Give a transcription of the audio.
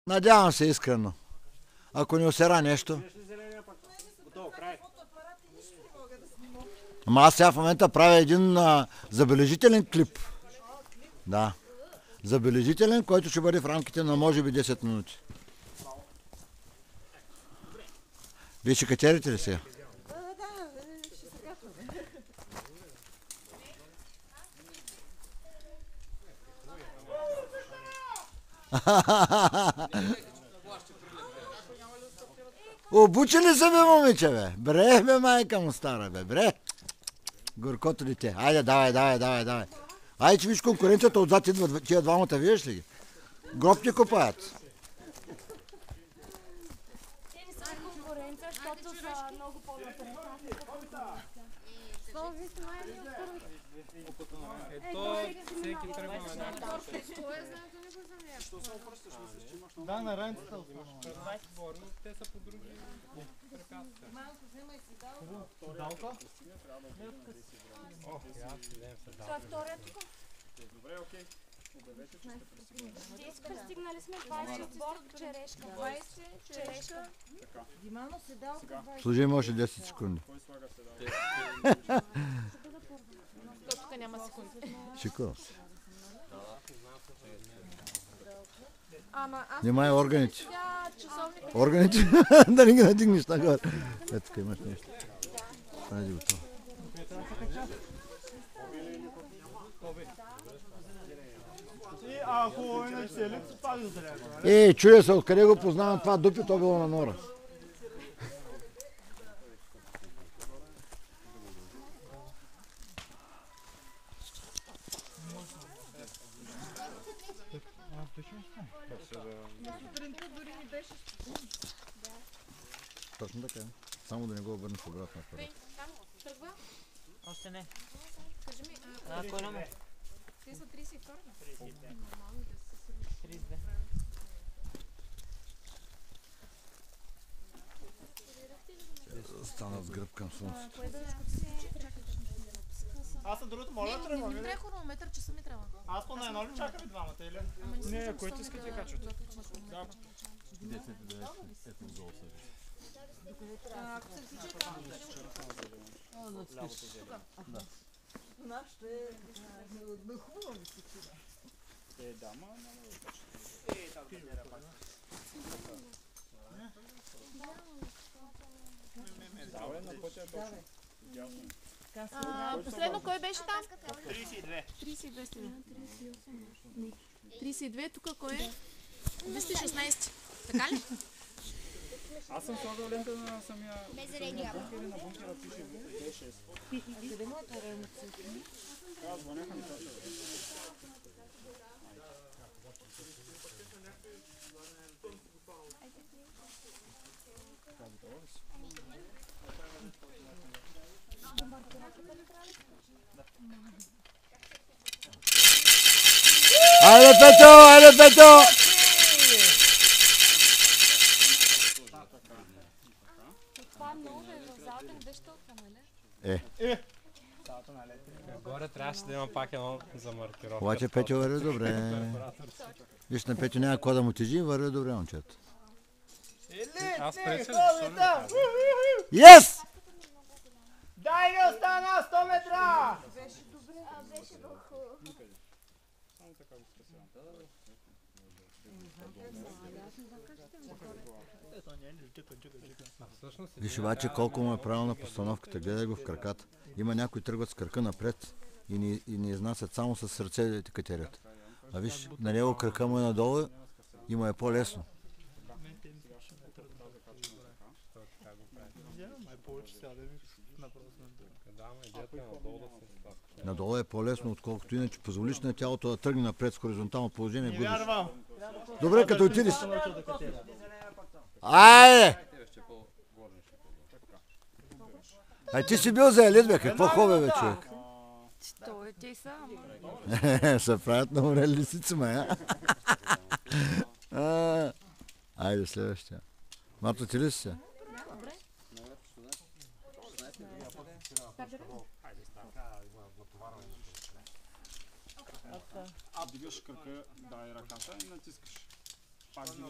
Надявам се искрено. Ако не усера нещо. Ама аз сега в момента правя един забележителен клип. Да. Забележителен, който ще бъде в рамките на може би 10 минути. Вие ще катерите ли сега? Обучили са бе, момиче, бе. Бре, бе, майка му стара, бе. Бре. Горкото дете. Айде, давай. Айде, че виж конкуренцията, отзад идват тия двамата, виждаш ли ги? Гроб ти копаят. Те не са конкуренция, защото са много по-напред. Това ви сте май от първите. Ето, всеки тръгва на някакъв. Що се опръщаш, мислиш, че имаш много? Да, на раницата. Но те са по други препятствия. Далка? Това е втория тук. Добре, окей. Обявете, че сте пресигнали. Пристигнали сме 20 отбор, черешка. 20 черешка. Така. Димано седалка 20. Служи им още 10 секунди. Кой слага седалка? Тук няма секунди. Шикувам се. Ама аз Внимай органите. часовник. Органите? Да не ги надигнеш нагоре. Ето тук имаш нещо. Айде готово. И ако не се липси, пак да зарядва. Ей, чуя се, откъде го познавам това дупи, то било на Нора. Точно така. Само да не го обърнеш обратно. Там тръгва. Още не. Кажи ми, Кой номер? те са 32. 32. Стана с гръб към слънцето. Аз на другото моля да тръгвам. Не трябва хронометър, часа ми трябва. Аз по на едно ли чакаме двамата или? Не, който искате качвате. Ако се тича там, Нашите е хубаво ми се чува. Да, ма, давай на пътя точно. последно кой беше там? 32. 32 сте. 32, тук кой е? 216. Така ли? Аз съм слагал лента на самия... Или на бункера пише D6. Къде му е терена? Аз звъняха ми тази. Айде, Петю! Айде, Петю! Това много е в залата, не беше толкова, нали? Горе трябваше да има пак едно за маркировка. Обаче Петю върви добре. Виж, на Петю няма какво да му тежи, върви добре, момчето. Аз пресях, защо не казвам? Yes! Дай ми остана 100 метра! Виж обаче колко му е правилна постановката. Гледай го в краката. Има някои тръгват с кръка напред и не изнасят само с сърце да ти катерят. А виж, на него кръка му е надолу и му е по-лесно. Надолу е по-лесно, отколкото иначе позволиш на тялото да тръгне напред с хоризонтално положение. Не Губиш. вярвам. Добре, като отидеш. Айде! Ай, ти си бил за елит, бе, какво хубаво, бе, човек? Той те са. Се правят на море лисици, ма, Айде, следващия. Марто, ти ли си се? Добре. Дигаш кръка, дай ръката и натискаш. пак ги